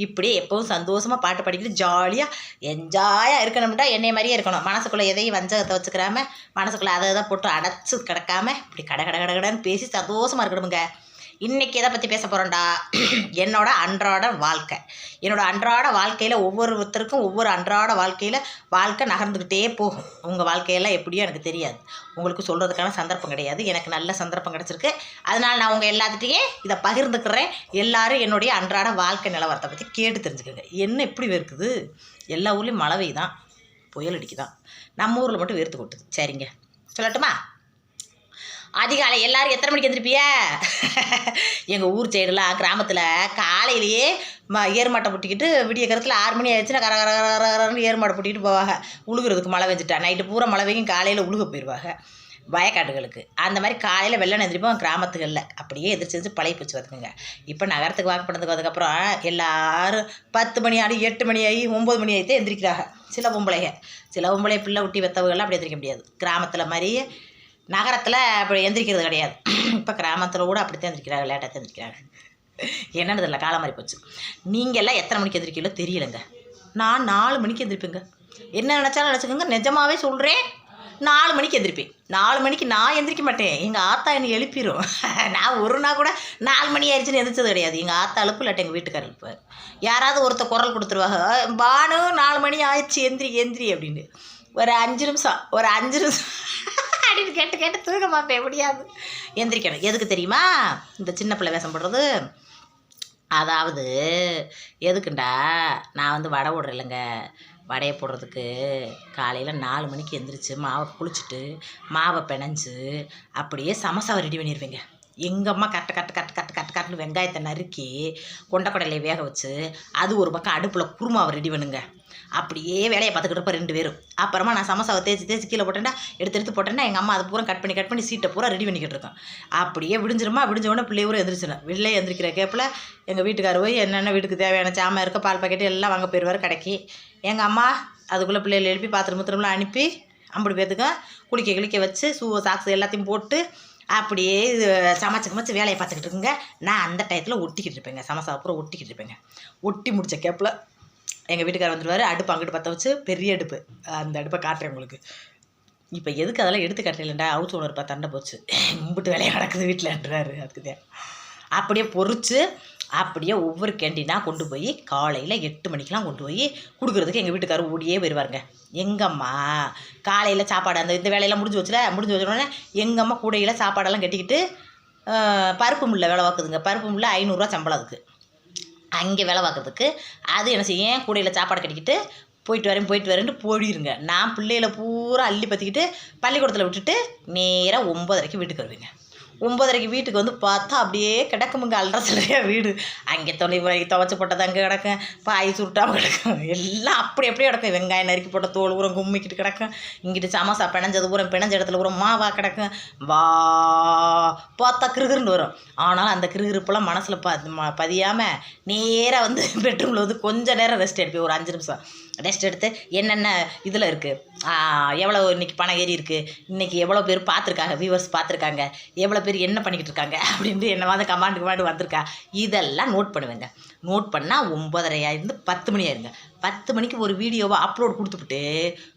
இப்படியே எப்பவும் சந்தோஷமாக பாட்டு பாடிக்கிட்டு ஜாலியாக என்ஜாயாக இருக்கணும்டா என்னை மாதிரியே இருக்கணும். மனசுக்குள்ளே எதையும் வஞ்சகத்தை வச்சுக்கிறாம மனசுக்குள்ளே அதை போட்டு அடைச்சி கிடக்காம இப்படி கடன்னு பேசி சந்தோஷமாக இருக்கணுமுங்க. இன்றைக்கி எதை பற்றி பேச போகிறோம்டா, என்னோடய அன்றாட வாழ்க்கை. என்னோடய அன்றாட வாழ்க்கையில் ஒவ்வொருத்தருக்கும் ஒவ்வொரு அன்றாட வாழ்க்கை நகர்ந்துக்கிட்டே போகும். உங்கள் வாழ்க்கையெல்லாம் எப்படியோ எனக்கு தெரியாது, உங்களுக்கு சொல்கிறதுக்கான சந்தர்ப்பம் கிடையாது. எனக்கு நல்ல சந்தர்ப்பம் கிடச்சிருக்கு, அதனால் நான் உங்கள் எல்லாத்துட்டையே இதை பகிர்ந்துக்கிறேன். எல்லோரும் என்னுடைய அன்றாட வாழ்க்கை நிலவரத்தை பற்றி கேட்டு தெரிஞ்சுக்கோங்க. என்ன எப்படி இருக்குது, எல்லா ஊர்லேயும் மழை பெய்யுதான், புயல் அடிக்குதான், நம்ம ஊரில் மட்டும் வேர்த்து கொட்டுது. சரிங்க, சொல்லட்டுமா? அதிகாலை எல்லோரும் எத்தனை மணிக்கு எழுந்திருப்பிய? எங்கள் ஊர் சைடெலாம் கிராமத்தில் காலையிலேயே ஏர்மாட்டை புட்டிக்கிட்டு விடிய கருத்தில் 6 மணி ஆயிடுச்சுன்னா கரன்னு ஏர்மாட்டை புட்டிக்கிட்டு போவாங்க உழுகிறதுக்கு. மழை பெஞ்சிட்டா நைட்டு பூரா மழை பெய்யும், காலையில் உழுக போயிடுவாங்க வயக்காட்டுகளுக்கு. அந்த மாதிரி காலையில் வெள்ளம் எழுந்திரிப்போம் கிராமத்துகளில். அப்படியே எதிர்த்து பழைய போச்சு பார்த்துக்குங்க. இப்போ நகரத்துக்கு வாக்கு பண்ணதுக்கு அதுக்கப்புறம் எல்லோரும் 10 மணி ஆகி 8 மணி ஆகி 9 மணி ஆகிட்டே எந்திரிக்கிறாங்க. சில பொம்பளை பிள்ளை ஊட்டி வெத்தவங்கள்லாம் அப்படி எந்திரிக்க முடியாது. கிராமத்தில் மாதிரி நகரத்தில் அப்படி எந்திரிக்கிறது கிடையாது. இப்போ கிராமத்தில் கூட அப்படி தான் எந்திரிக்கிறாங்க, லேட்டாக தான் எந்திரிக்கிறாங்க. என்னன்னு தெரியல, காலம் மாதிரி போச்சு. நீங்கள் எல்லாம் எத்தனை மணிக்கு எந்திரிக்கலோ தெரியலைங்க. நான் 4 மணிக்கு எந்திரிப்பேங்க. என்ன நினச்சாலும் நினச்சிக்கோங்க, நிஜமாகவே சொல்கிறேன். 4 மணிக்கு எந்திரிப்பேன். 4 மணிக்கு நான் எந்திரிக்க மாட்டேன், எங்கள் ஆத்தா என்னை எழுப்பிடும். நான் ஒரு நாள் கூட 4 மணி ஆயிடுச்சுன்னு எந்திரிச்சது கிடையாது. எங்கள் ஆத்தா எழுப்பு இல்லாட்ட எங்கள் வீட்டுக்காரர் எழுப்புவார். யாராவது ஒருத்தர் குரல் கொடுத்துருவாங்க, பானு 4 மணி ஆயிடுச்சு எந்திரி அப்படின்னு. ஒரு 5 நிமிஷம் அப்படின்னு கேட்டு தூங்க மாட்டேன், முடியாது, எந்திரிக்கணும். எதுக்கு தெரியுமா இந்த சின்ன பிள்ளை வேஷம் போடுறது? அதாவது எதுக்குண்டா, நான் வடை போடுறேன் இல்லைங்க, வடையை போடுறதுக்கு காலையில் 4 மணிக்கு எந்திரிச்சு மாவை குளிச்சுட்டு மாவை பிணைஞ்சு அப்படியே சமோசாவை ரெடி பண்ணிடுவேங்க. எங்கள் அம்மா கட்டுன்னு வெங்காயத்தை நறுக்கி கொண்டக்கடலையை வேக வச்சு அது ஒரு பக்கம் அடுப்பில் குருமாவை ரெடி பண்ணுங்க. அப்படியே வேலையை பார்த்துக்கிட்டு இருப்போம் 2 பேரும். அப்புறமா நான் சமோசாவை தேய்ச்சி கீழே போட்டேன்டா, எடுத்து போட்டேன்னா எங்கள் அம்மா அதை பூரா கட் பண்ணி சீட்டை பூரா ரெடி பண்ணிக்கிட்டு இருக்கோம். அப்படியே விடிஞ்சோடனே பிள்ளையூரும் எந்திரிச்சிடும். வெளிலே எந்திரிக்கிற கேப்பில் எங்கள் வீட்டுக்காரர் போய் என்னென்ன வீட்டுக்கு தேவையான சாமான் இருக்க பால் பாக்கெட்டு எல்லாம் வாங்க போயிடுவார் கடைக்கு. எங்கள் அம்மா அதுக்குள்ளே பிள்ளைகளை எழுப்பி பாத்திரம்லாம் அனுப்பி 50 பேர்த்துக்கும் குளிக்க வச்சு சாக்ஸ் எல்லாத்தையும் போட்டு அப்படியே சமைச்சு வேலையை பார்த்துக்கிட்டு இருக்குங்க. நான் அந்த டயத்தில் ஒட்டிக்கிட்டு இருப்பேங்க, சமோசா அப்புறம் ஒட்டிக்கிட்டு இருப்பேங்க. ஒட்டி முடித்த கேப்பில் எங்கள் வீட்டுக்காரர் வந்துடுவார். அடுப்பு அங்கிட்டு பற்ற வச்சு, பெரிய அடுப்பு, அந்த அடுப்பை காட்டுறேன் உங்களுக்கு. இப்போ எதுக்கு அதெல்லாம் எடுத்து காட்டுறீங்களா, ஹவுஸ் ஓனர் பார்த்தா தண்டை போச்சு, கும்பிட்டு வேலையை நடக்குது வீட்டில்ன்றாரு. அதுக்குதான் அப்படியே பொறிச்சு அப்படியே ஒவ்வொரு கேண்டீனாக கொண்டு போய் காலையில் 8 மணிக்கெலாம் கொண்டு போய் கொடுக்குறதுக்கு எங்கள் வீட்டுக்காரர் ஓடியே வருவாருங்க. எங்கம்மா காலையில் சாப்பாடு இந்த வேலையெல்லாம் முடிஞ்சு வச்சோடனே எங்கள் அம்மா கூடையில் சாப்பாடெல்லாம் கட்டிக்கிட்டு பருப்பு மில்லில் வேலை பார்க்குதுங்க. பருப்பு மில்லில் 500 ரூபா சம்பளம் அதுக்கு. அங்கே வேலை பார்க்குறதுக்கு அது என்ன செய்யும், கூடையில் சாப்பாடு கட்டிக்கிட்டு போயிட்டு வரேன்ட்டு போயிடுங்க. நான் பிள்ளைகளை பூரா அள்ளி பற்றிக்கிட்டு பள்ளிக்கூடத்தில் விட்டுட்டு நேராக 9:30 வீட்டுக்கு வருவேங்க. 9:30 வீட்டுக்கு பார்த்தா அப்படியே கிடக்குமுங்க அல்றதுலையா வீடு. அங்கே துவைச்சி போட்டது அங்கே கிடக்கும், பாய் சுருட்டாமல் கிடக்கும், எல்லாம் அப்படியே கிடக்கும். வெங்காயம் நறுக்கி போட்ட தோல் ஊரம் கும்மிக்கிட்டு கிடக்கும். இங்கிட்டு சமோசா பிணைஞ்சது ஊரம் பிணைஞ்ச இடத்துல ஊரம் மாவாக கிடக்கும். பார்த்தா கிருகிருன்னு வரும். ஆனாலும் அந்த கிருகிருப்பெல்லாம் மனசில் பதியாமல் நேராக பெட்ரூமில் கொஞ்சம் நேரம் ரெஸ்ட் எடுப்பேன். ஒரு 5 நிமிஷம் ரெஸ்ட் எடுத்து என்னென்ன இதில் இருக்குது, எவ்வளோ இன்றைக்கி பணம் ஏறி இருக்குது, இன்றைக்கி எவ்வளோ பேர் பார்த்துருக்காங்க, வியூவர்ஸ் பார்த்துருக்காங்க, எவ்வளோ பேர் என்ன பண்ணிக்கிட்டு இருக்காங்க அப்படின்ட்டு என்னவாத கமாண்டு வந்திருக்கா, இதெல்லாம் நோட் பண்ணுவேங்க. நோட் பண்ணால் 9:30 10 மணி ஆயிருங்க. 10 மணிக்கு ஒரு வீடியோவை அப்லோட் கொடுத்துப்புட்டு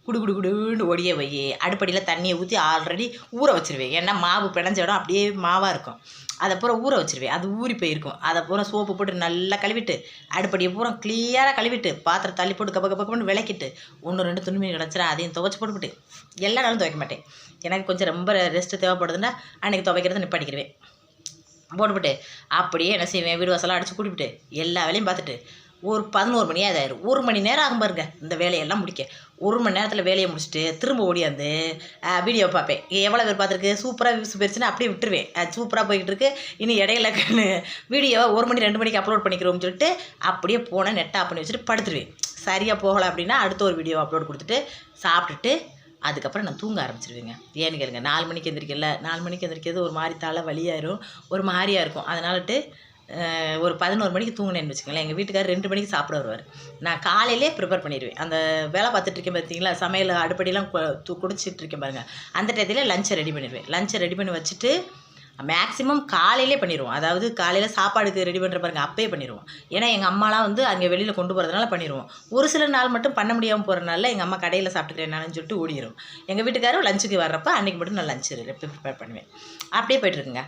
குடுன்னு ஒடியே வை அடுப்படியில் தண்ணியை ஊற்றி ஆல்ரெடி ஊற வச்சுருவேன். ஏன்னா மாவு பிணைஞ்ச இடம் அப்படியே மாவாக இருக்கும். அதை பூரா ஊற வச்சுருவேன். அது ஊறி போயிருக்கும். அதை பூரா சோப்பு போட்டு நல்லா கழுவிட்டு அடுப்படியை பூரா கிளியராக கழுவிட்டு பாத்திரம் தள்ளி போட்டு கப்பன்னு விளக்கிட்டு 1-2 துணிமணி கிடச்சிடும், அதையும் துவைச்சி போட்டுவிட்டு எல்லா நாளும் துவைக்க மாட்டேன். எனக்கு கொஞ்சம் ரொம்ப ரெஸ்ட்டு தேவைப்படுதுன்னா அன்றைக்கி துவைக்கிறத நிப்பாட்டிக்கிடுவேன். போட்டுவிட்டு அப்படியே என்ன செய்வேன், வீடு வாசலாம் அடித்து கூட்டிவிட்டு எல்லா வேலையும் பார்த்துட்டு ஒரு 11 மணியாக இதாயிரும். 1 மணி நேரம் ஆகும் பாருங்க இந்த வேலையெல்லாம் முடிக்க. 1 மணி நேரத்தில் வேலையை முடிச்சுட்டு திரும்ப ஓடியாந்து வீடியோ பார்ப்பேன். எவ்வளோ பேர் பார்த்துருக்கு, சூப்பராக வியூஸ் போயிடுச்சுன்னா அப்படியே விட்டுருவேன். சூப்பராக போய்கிட்டு இருக்கு, இனி இடையில வீடியோவை 1 மணி 2 மணிக்கு அப்லோட் பண்ணிக்கிறோம்னு சொல்லிட்டு அப்படியே போனேன் நெட்டை ஆஃப் பண்ணி வச்சுட்டு படுத்துருவேன். சரியாக போகலை அப்படின்னா அடுத்த ஒரு வீடியோ அப்லோட் கொடுத்துட்டு சாப்பிட்டுட்டு அதுக்கப்புறம் நான் தூங்க ஆரம்பிச்சிருவேங்க. ஏன்னு கேளுங்க, 4 மணிக்கு எந்திரிக்கல, 4 மணிக்கு எந்திரிக்கிறது ஒரு மாதிரி தலை வலியாயிரும், ஒரு மாதிரியாக இருக்கும். அதனாலட்டு ஒரு 11 மணிக்கு தூங்கினேன்னு வச்சுக்கோங்களேன். எங்கள் வீட்டுக்காரர் 2 மணிக்கு சாப்பிட வருவார். நான் காலையிலே ப்ரிப்பேர் பண்ணிடுவேன். அந்த வேலை பார்த்துட்ருக்கேன் பார்த்தீங்களா, சமையல் அடுப்படிலாம் குடிச்சிட்ருக்கேன் பாருங்கள், அந்த டயத்தில் லஞ்சை ரெடி பண்ணிடுவேன். லஞ்சை ரெடி பண்ணி வச்சுட்டு மேக்ஸிமம் காலையிலே பண்ணிடுவோம். அதாவது காலையில் சாப்பாடுக்கு ரெடி பண்ணுற பாருங்க அப்பயே பண்ணிடுவோம். ஏன்னா எங்கள் அம்மாலாம் வந்து அங்கே வெளியில் கொண்டு போகிறதுனால பண்ணிடுவோம். ஒரு சில நாள் மட்டும் பண்ண முடியாமல் போகிறனால எங்கள் அம்மா கடையில் சாப்பிட்டுக்கிறேன்னு சொல்லிட்டு ஓடிடும். எங்கள் வீட்டுக்காரரும் லஞ்சுக்கு வர்றப்போ அன்றைக்கி மட்டும் நான் லஞ்சு ப்ரிப்பேர் பண்ணுவேன். அப்படியே போய்ட்டுருக்குங்க.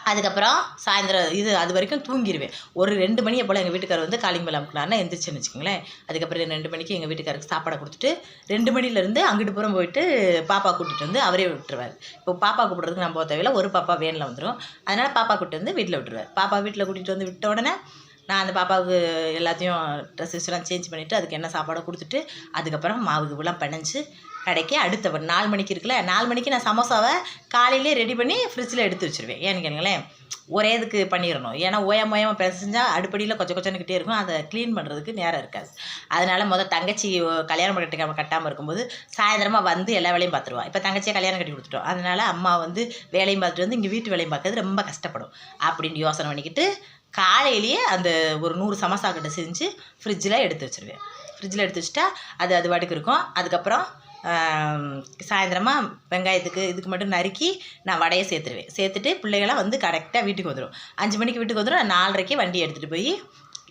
அதுக்கப்புறம் சாயந்தரம் அது வரைக்கும் தூங்கிடுவேன். ஒரு 2 மணியை போல் எங்கள் வீட்டுக்காரர் வந்து காலிங் பெல் அமுக்குனாருன்னா எந்திரிச்சேன்னு வச்சுக்கோங்களேன். அதுக்கப்புறம் 2 மணிக்கு எங்கள் வீட்டுக்காரருக்கு சாப்பாடை கொடுத்துட்டு 2 மணிலேருந்து அங்கிட்டு புறம் போயிட்டு பாப்பா கூட்டிகிட்டு வந்து அவரே விட்டுருவார். இப்போ பாப்பா கூப்பிட்றதுக்கு நம்ம போக தேவையில்ல, ஒரு பாப்பா வேனில் வந்துடும். அதனால் பாப்பா கூப்பிட்டு வந்து வீட்டில் விட்டுருவார். பாப்பா வீட்டில் கூட்டிகிட்டு வந்து விட்ட உடனே நான் அந்த பாப்பாவுக்கு எல்லாத்தையும் ட்ரெஸ்ஸஸ்லாம் சேஞ்ச் பண்ணிவிட்டு அதுக்கு என்ன சாப்பாடை கொடுத்துட்டு அதுக்கப்புறம் மாவுக்கு எல்லாம் பிணைஞ்சு கடைக்கு அடுத்த 4 மணிக்கு இருக்குல்ல, 4 மணிக்கு நான் சமோசாவை காலையிலே ரெடி பண்ணி ஃப்ரிட்ஜில் எடுத்து வச்சுருவேன். ஏன்னு கேளுங்களேன், ஒரே இதுக்கு பண்ணிடணும். ஏன்னா ஓயாமல் பிசைஞ்சால் அடுப்படியில் கொச்சன்னுக்கிட்டே இருக்கும், அதை க்ளீன் பண்ணுறதுக்கு நேரம் இருக்காது. அதனால் தங்கச்சி கல்யாணம் பண்ணிட்டு கட்டாமல் இருக்கும்போது சாயந்தரமாக வந்து எல்லா வேலையும் பார்த்துருவா. இப்போ தங்கச்சியை கல்யாணம் கட்டி கொடுத்துட்டோம். அதனால் அம்மா வந்து வேலையும் பார்த்துட்டு வந்து இங்கே வீட்டு வேலையும் பார்க்கறது ரொம்ப கஷ்டப்படும் அப்படின்னு யோசனை பண்ணிக்கிட்டு காலையிலேயே அந்த ஒரு 100 சமோசா கிட்ட செஞ்சு ஃப்ரிட்ஜில் எடுத்து வச்சுருவேன். ஃப்ரிட்ஜில் எடுத்து வச்சுட்டா அது பாட்டுக்கு இருக்கும். அதுக்கப்புறம் சாயந்தரமாக வெங்காயத்துக்கு இதுக்கு மட்டும் நறுக்கி நான் வடையை சேர்த்துட்டு பிள்ளைகளாம் வந்து கரெக்டாக வீட்டுக்கு வந்துடும். 5 மணிக்கு வீட்டுக்கு வந்துடும். 4:30க்கு வண்டி எடுத்துகிட்டு போய்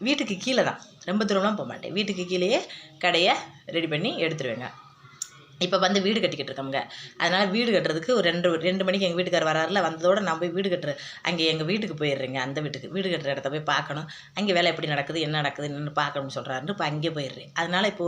வீட்டுக்கு கீழே தான், ரொம்ப தூரம்லாம் போக மாட்டேன், வீட்டுக்கு கீழேயே கடையை ரெடி பண்ணி எடுத்துருவேங்க. இப்போ வந்து வீடு கட்டிக்கிட்டு இருக்கோங்க. அதனால் வீடு கட்டுறதுக்கு ஒரு 2 மணிக்கு எங்கள் வீட்டுக்காரர் வராருல, வந்ததோடு நான் போய் வீடு கட்டுறேன். அங்கே எங்கள் வீட்டுக்கு போயிடுறேங்க. அந்த வீடு கட்டுற இடத்த போய் பார்க்கணும். அங்கே வேலை எப்படி நடக்குது, என்ன நடக்குது, என்னென்னு பார்க்கணும்னு சொல்கிறாருன்னு இப்போ அங்கே போயிடுறேன். அதனால் இப்போ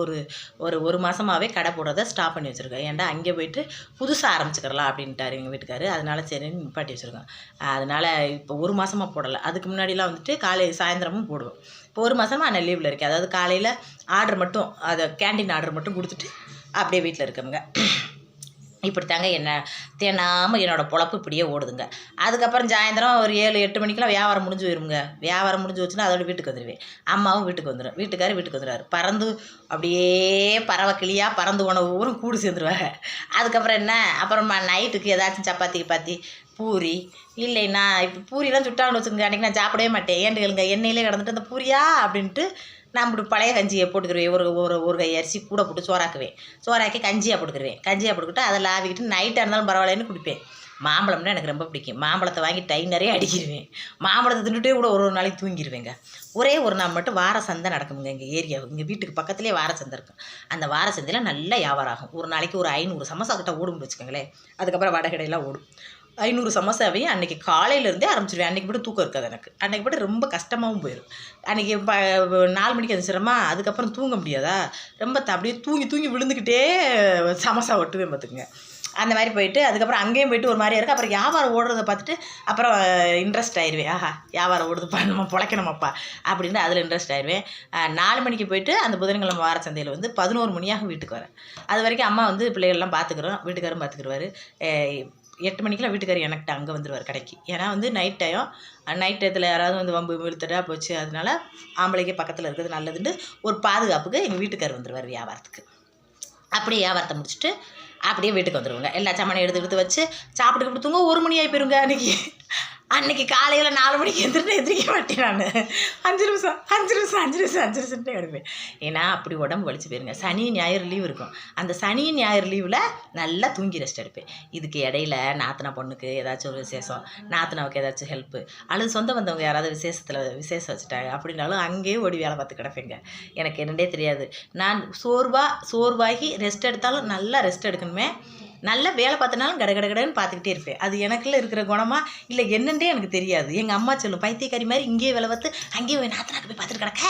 ஒரு மாதமாகவே கடை போடுறத ஸ்டாப் பண்ணி வச்சுருக்கேன். ஏன்டா அங்கே போயிட்டு புதுசாக ஆரம்பிச்சுக்கிறலாம் அப்படின்ட்டார் எங்கள் வீட்டுக்காரர். அதனால் சரின்னு நிப்பாட்டி வச்சுருக்கோம். அதனால் இப்போ 1 மாதமாக போடலை. அதுக்கு முன்னாடிலாம் வந்துட்டு சாயந்தரமும் போடுவோம். இப்போ 1 மாதமாக நான் லீவில் இருக்கேன். அதாவது காலையில் ஆர்டர் மட்டும், அதை கேண்டீன் ஆர்டர் மட்டும் கொடுத்துட்டு அப்படியே வீட்டில் இருக்கோங்க. இப்படித்தாங்க என்ன தேனாமல் என்னோடய பொழப்பு இப்படியே ஓடுதுங்க. அதுக்கப்புறம் சாயந்தரம் ஒரு 7-8 மணிக்கெலாம் வியாபாரம் முடிஞ்சு போயிருங்க. வியாபாரம் முடிஞ்சு வச்சுன்னா அதோட வீட்டுக்கு வந்துடுவேன். அம்மாவும் வீட்டுக்கு வந்துடும், வீட்டுக்காரர் வீட்டுக்கு வந்துடுவார். பறந்து அப்படியே பறவை கிளியாக பறந்து உணவு ஊரும் கூடு சேர்ந்துருவாங்க. அதுக்கப்புறம் என்ன, அப்புறமா நைட்டுக்கு ஏதாச்சும் சப்பாத்தி பூரி இல்லைன்னா இப்போ பூரியெலாம் சுட்டான்னு வச்சுக்கோங்க. அன்றைக்கி நான் சாப்பிடவே மாட்டேன். ஏன்னு கேளுங்க, எண்ணெயிலே கிடந்துட்டு அந்த பூரியா அப்படின்ட்டு நான் இப்படி பழைய கஞ்சியை போட்டுக்கிடுவேன். ஒரு கை அரிசி கூட போட்டு சோறாக்கி கஞ்சியாக போட்டுக்கிட்டு அதை லாவிக்கிட்டு நைட்டாக இருந்தாலும் பரவாயில்லன்னு குடிப்பேன். மாம்பழம்னா எனக்கு ரொம்ப பிடிக்கும். மாம்பழத்தை வாங்கி நிறைய அடிக்கிடுவேன். மாம்பழத்தை தின்னுட்டே கூட ஒரு நாளைக்கு தூங்கிடுவேங்க. ஒரே ஒரு நாள் மட்டும் வார சந்தை நடக்குங்க எங்கள் ஏரியாவுக்கு. எங்கள் வீட்டுக்கு பக்கத்துலேயே வார சந்தை இருக்கும். அந்த வார சந்தையில் நல்லா வியாபாரம் ஆகும். ஒரு நாளைக்கு ஒரு 500 சமோசா கிட்ட ஓடும்னு வச்சுக்கோங்களேன். அதுக்கப்புறம் வடகடையெல்லாம் ஓடும். 500 சமோசாவையும் அன்றைக்கி காலையிலேருந்தே ஆரம்பிச்சிடுவேன். அன்றைக்கி மட்டும் தூக்கம் இருக்காது எனக்கு. அன்றைக்கி மட்டும் ரொம்ப கஷ்டமாகவும் போயிடும். அன்றைக்கி 4 மணிக்கு எழுந்திரிச்சிடமா, அதுக்கப்புறம் தூங்க முடியாதா, ரொம்ப அப்படியே தூங்கி விழுந்துக்கிட்டே சமோசா ஒட்டுவேன் பார்த்துக்குங்க. அந்த மாதிரி போயிட்டு அதுக்கப்புறம் அங்கேயும் போயிட்டு ஒரு மாதிரியா இருக்குது. அப்புறம் வியாபாரம் ஓடுறத பார்த்துட்டு அப்புறம் இன்ட்ரெஸ்ட் ஆயிடுவேன். ஆஹா, வியாபாரம் ஓடுதுப்பா, நம்ம பிழைக்கணுமாப்பா அப்படின்னு அதில் இன்ட்ரெஸ்ட் ஆயிடுவேன். 4 மணிக்கு போயிட்டு அந்த புதன்கிழமை வார சந்தையில் வந்து 11 மணியாக வீட்டுக்கு வரேன். அது வரைக்கும் அம்மா வந்து பிள்ளைகள்லாம் பார்த்துக்குறோம், வீட்டுக்காரும் பார்த்துக்குருவார். 8 மணிக்கெலாம் வீட்டுக்காரர் எனக்கிட்ட அங்கே வந்துடுவார் கடைக்கு. ஏன்னா வந்து நைட் டயத்தில் யாராவது வந்து வம்பு இழுத்துட்டா போச்சு. அதனால ஆம்பளைக்கே பக்கத்தில் இருக்கிறது நல்லதுன்னு ஒரு பாதுகாப்புக்கு எங்கள் வீட்டுக்காரர் வந்துடுவார் வியாபாரத்துக்கு. அப்படியே வியாபாரத்தை முடிச்சுட்டு அப்படியே வீட்டுக்கு வந்துடுவோங்க. எல்லா சாமானையும் எடுத்து வச்சு சாப்பிட்டு தூங்க 1 மணி ஆகி போயிருங்க. அன்றைக்கி காலையில் 4 மணிக்கு எந்திரிக்க மாட்டேன் நான். 5 நிமிஷம்ட்டே எடுப்பேன். ஏன்னா அப்படி உடம்பு வலிச்சு போயிருங்க. சனி ஞாயிறு லீவ் இருக்கும். அந்த சனி ஞாயிறு லீவில் நல்லா தூங்கி ரெஸ்ட் எடுப்பேன். இதுக்கு இடையில நாத்தனா பொண்ணுக்கு ஏதாச்சும் ஒரு விசேஷம், நாத்தனாவுக்கு ஏதாச்சும் ஹெல்ப்பு, அல்லது சொந்த வந்தவங்க யாராவது விசேஷம் வச்சுட்டாங்க அப்படின்னாலும் அங்கேயே ஓடி வேலை பார்த்து கிடப்பேங்க. எனக்கு என்னண்டே தெரியாது. நான் சோர்வாகி ரெஸ்ட் எடுத்தாலும் நல்லா ரெஸ்ட் எடுக்கணுமே, நல்லா வேலை பார்த்தனாலும் கடன்னு பார்த்துக்கிட்டே இருப்பேன். அது எனக்குள்ளே இருக்கிற குணமா இல்லை என்னன்றே எனக்கு தெரியாது. எங்கள் அம்மா சொல்லும், பைத்தியக்காரி மாதிரி இங்கேயே வேலை பார்த்து அங்கேயே போய் நாத்தனாக்கு போய் பார்த்துட்டு கிடக்க,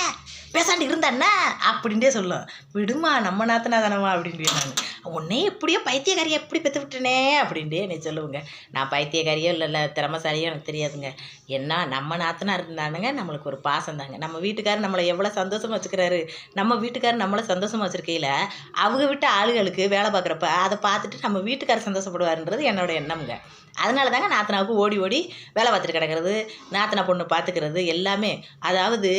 பேசாண்டி இருந்தாண்ணா அப்படின்ட்டே சொல்லும். விடுமா, நம்ம நாத்தனா தானம்மா அப்படின்ட்டு நான் உன்னே எப்படியோ பைத்தியக்காரியை எப்படி பெற்று விட்டுனே அப்படின்ட்டே என்னை சொல்லுவேங்க. நான் பைத்தியக்காரியோ இல்லை திறமைசாலியோ எனக்கு தெரியாதுங்க. ஏன்னா நம்ம நாத்தனா இருந்தானுங்க நம்மளுக்கு ஒரு பாசம் தாங்க. நம்ம வீட்டுக்காரர் நம்மளை எவ்வளோ சந்தோஷமாக வச்சுக்கிறாரு, நம்ம வீட்டுக்காரர் நம்மளை சந்தோஷமாக வச்சுருக்கையில் அவங்க விட்டு ஆளுகளுக்கு வேலை பார்க்குறப்ப அதை பார்த்துட்டு நம்ம வீட்டுக்காரர் சந்தோஷப்படுவாருன்றது என்னோட எண்ணம்ங்க. அதனால தாங்க நாத்தனாவுக்கு ஓடி வேலை பார்த்துட்டு கிடக்கிறது, நாத்தனா பொண்ணு பார்த்துக்கிறது எல்லாமே. அதாவது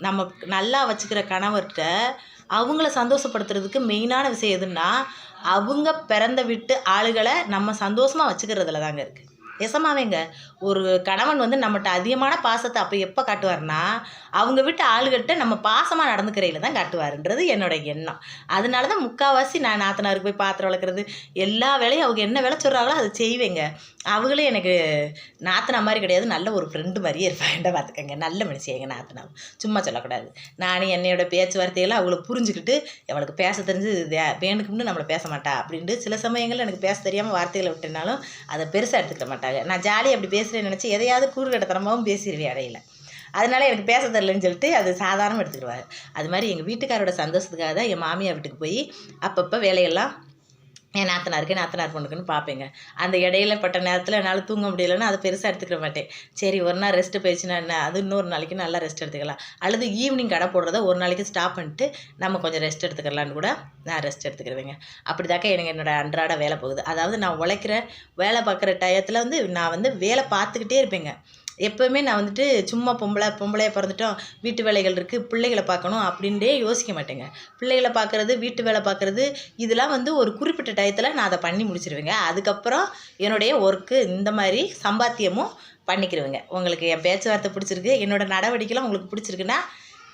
நம்ம நல்லா வச்சுக்கிற கணவர்கிட்ட அவங்கள சந்தோஷப்படுத்துறதுக்கு மெயினான விஷயம் எதுன்னா, அவங்க பிறந்த விட்டு ஆளுகளை நம்ம சந்தோஷமாக வச்சுக்கிறதுல தாங்க இருக்குது. நெசமாவேங்க. ஒரு கணவன் வந்து நம்மட்ட அதிகமான பாசத்த அப்ப எப்ப காட்டுவார்ன்னா, அவங்க வீட்டு ஆளுகள்ட்ட நம்ம பாசமா நடந்துக்கிறயில தான் காட்டுவாருன்றது என்னோட எண்ணம். அதனால தான் முக்காவாசி நான் நாத்தனாருக்கு போய் பாத்திரம் வெளக்குறது, எல்லா வேலையும் அவங்க என்ன வேலை சொல்றாங்களோ அத செய்வேங்க. அவங்களும் எனக்கு நாத்தனா மாரி கிடையாது. நல்ல ஒரு ஃப்ரெண்டு மாரியே இருப்பாங்க பார்த்துக்கங்க. நல்ல மனுஷி எங்க நாத்தனாவும். சும்மா சொல்லக்கூடாது. நானும் என்னையோட பேச்சுவார்த்தையெல்லாம் அவங்கள புரிஞ்சுக்கிட்டு, அவளுக்கு பேச தெரிஞ்சு வேணுக்கும்னு நம்மள பேச மாட்டா அப்படின்ட்டு சில சமயங்கள்ல எனக்கு பேச தெரியாம வார்த்தைகள விட்டேனாலும், அத பெருசா எடுத்துக்க மாட்டாங்க. நான் ஜாலியா அப்படி பேசுறேன்னு நெனச்சு எதையாவது கூறுகட்டத்தனமாவும் பேசிருவேன் இடையில. அதனால எனக்கு பேச தெரிலன்னு சொல்லிட்டு அது சாதாரணமா எடுத்துக்கிடுவாரு. அது மாரி எங்க வீட்டுக்காரோட சந்தோஷத்துக்காக தான் என் மாமியார் வீட்டுக்கு போய் அப்பப்ப வேலையெல்லாம் என் நாத்தனாருக்கு, நாத்தனார் பொண்ணுக்குன்னு பார்ப்பேங்க. அந்த இடையில பட்ட நேரத்தில என்னால தூங்க முடியலன்னா, அத பெருசா எடுத்துக்கிட மாட்டேன். சரி ஒரு நாள் ரெஸ்ட்டு போயிடுச்சுன்னா என்ன, அது இன்னொரு நாளைக்கு நல்லா ரெஸ்ட் எடுத்துக்கலாம். அல்லது ஈவினிங் கடை போடுறத ஒரு நாளைக்கு ஸ்டாப் பண்ணிட்டு, நம்ம கொஞ்சம் ரெஸ்ட் எடுத்துக்கலான்னு கூட நான் ரெஸ்ட் எடுத்துக்கிடுவேங்க. அப்படிதாக்க எனக்கு என்னோட அன்றாட வேலை போகுது. அதாவது நான் உழைக்கிற, வேலை பார்க்குற டயத்துல வந்து நான் வந்து வேலை பார்த்துக்கிட்டே இருப்பேங்க. எப்பவுமே நான் வந்துட்டு சும்மா பொம்பளையா பிறந்துட்டோம், வீட்டு வேலைகள் இருக்குது, பிள்ளைகள பார்க்கணும் அப்படின்ட்டே யோசிக்க மாட்டேங்க. பிள்ளைகள பார்க்குறது, வீட்டு வேலை பார்க்குறது, இதெல்லாம் வந்து ஒரு குறிப்பிட்ட டயத்தில் நான் அதை பண்ணி முடிச்சிருவேங்க. அதுக்கப்புறம் என்னுடைய ஒர்க்கு இந்த மாதிரி சம்பாத்தியமும் பண்ணிக்கிருவேங்க. உங்களுக்கு என் பேச்சுவார்த்தை பிடிச்சிருக்கு, என்னோட நடவடிக்கைலாம் உங்களுக்கு பிடிச்சிருக்குன்னா,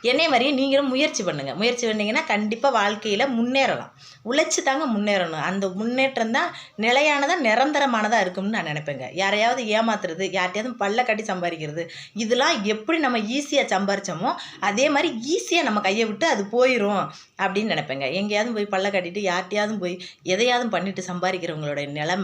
என்னைய மாதிரியே நீங்களும் முயற்சி பண்ணுங்கள். முயற்சி பண்ணிங்கன்னா கண்டிப்பாக வாழ்க்கையில் முன்னேறலாம். உழைச்சி தாங்க முன்னேறணும். அந்த முன்னேற்றம் தான் நிலையானதாக நிரந்தரமானதாக இருக்கும்னு நான் நினைப்பேங்க. யாரையாவது ஏமாத்துறது, யார்ட்டையாவது பல்ல கட்டி சம்பாதிக்கிறது, இதெல்லாம் எப்படி நம்ம ஈஸியாக சம்பாரித்தோமோ அதே மாதிரி ஈஸியாக நம்ம கையை விட்டு அது போயிடும் அப்படின்னு நினைப்பேங்க. எங்கேயாவது போய் பல்ல கட்டிட்டு யார்ட்டையாவது போய் எதையாவது பண்ணிட்டு சம்பாதிக்கிறவங்களோட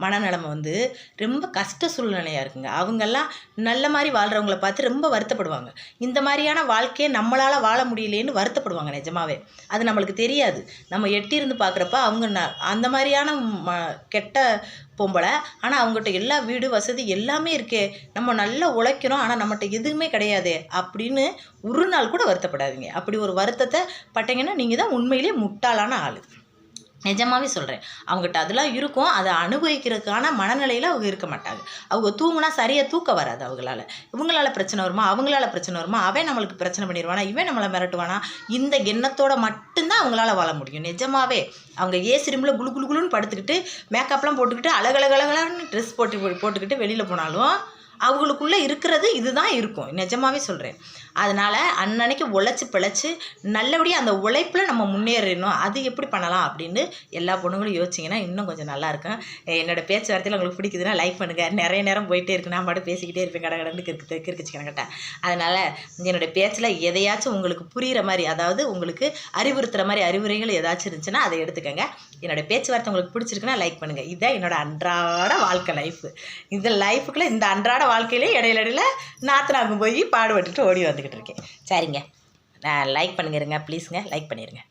மனநிலைமை வந்து ரொம்ப கஷ்ட சூழ்நிலையாக இருக்குங்க. அவங்கெல்லாம் நல்ல மாதிரி வாழ்கிறவங்கள பார்த்து ரொம்ப வருத்தப்படுவாங்க. இந்த மாதிரியான வாழ்க்கையை நம்மளால் வாழ முடியலேன்னு வருத்தப்படுவாங்க நிஜமாவே. அது நம்மளுக்கு தெரியாது. நம்ம எட்டியிருந்து பார்க்குறப்ப அவங்க அந்த மாதிரியான கெட்ட பொம்பளை, ஆனால் அவங்ககிட்ட எல்லா வீடு வசதி எல்லாமே இருக்கே, நம்ம நல்லா உழைக்கிறோம், ஆனால் நம்மகிட்ட எதுவுமே கிடையாதே அப்படின்னு ஒரு நாள் கூட வருத்தப்படாதீங்க. அப்படி ஒரு வருத்தத்தை பட்டீங்கன்னா நீங்கள் தான் உண்மையிலேயே முட்டாளான ஆள். நிஜமாவே சொல்கிறேன். அவங்ககிட்ட அதெல்லாம் இருக்கும். அதை அனுபவிக்கிறதுக்கான மனநிலையில் அவங்க இருக்க மாட்டாங்க. அவங்க தூங்குனா சரியாக தூக்கம் வராது அவங்களால. இவங்களால பிரச்சனை வருமா, அவங்களால பிரச்சனை வருமா, அவன் நம்மளுக்கு பிரச்சனை பண்ணிடுவானா, இவன் நம்மளை மிரட்டுவானா, இந்த எண்ணத்தோடு மட்டும்தான் அவங்களால வாழ முடியும். நிஜமாவே அவங்க ஏசி ரூமில் குளு குளு குளுன்னு படுத்துக்கிட்டு மேக்கப்லாம் போட்டுக்கிட்டு அழகழகழகன்னு ட்ரெஸ் போட்டுக்கிட்டு வெளியில் போனாலும் அவங்களுக்குள்ளே இருக்கிறது இதுதான் இருக்கும். நிஜமாவே சொல்கிறேன். அதனால் அன்னன்னைக்கு உழைச்சி பிழைச்சி நல்லபடியாக அந்த உழைப்பில் நம்ம முன்னேறணும். அது எப்படி பண்ணலாம் அப்படின்னு எல்லா பொண்ணுங்களும் யோசிச்சிங்கன்னா இன்னும் கொஞ்சம் நல்லாயிருக்கும். என்னோடய பேச்சுவார்த்தையில் உங்களுக்கு பிடிக்குதுன்னா லைக் பண்ணுங்கள். நிறைய நேரம் போயிட்டே இருக்கு, நான் பாட்டு பேசிக்கிட்டே இருப்பேன் கடகடன்னு கிறுக்கிச்சு கணக்கிட்டேன். அதனால் என்னோடய பேச்சில் எதையாச்சும் உங்களுக்கு புரிகிற மாதிரி, அதாவது உங்களுக்கு அறிவுறுத்துகிற மாதிரி அறிவுரைகள் ஏதாச்சும் இருந்துச்சுன்னா அதை எடுத்துக்கோங்க. என்னோடய பேச்சுவார்த்தை உங்களுக்கு பிடிச்சிருக்குன்னா லைக் பண்ணுங்கள். இதுதான் என்னோடய அன்றாட வாழ்க்கை லைஃபு. இந்த லைஃபுக்குள்ளே இந்த அன்றாட வாழ்க்கையிலே இடையில நாத்தனாக்கும் போய் பாடுபட்டுட்டு ஓடி வந்துக்கிட்டு இருக்கேன். சரிங்க, லைக் பண்ணுங்க ப்ளீஸுங்க, லைக் பண்ணிடுங்க.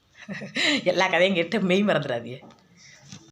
எல்லா கதையும் கேட்டு மெய் மறந்துடாதீங்க.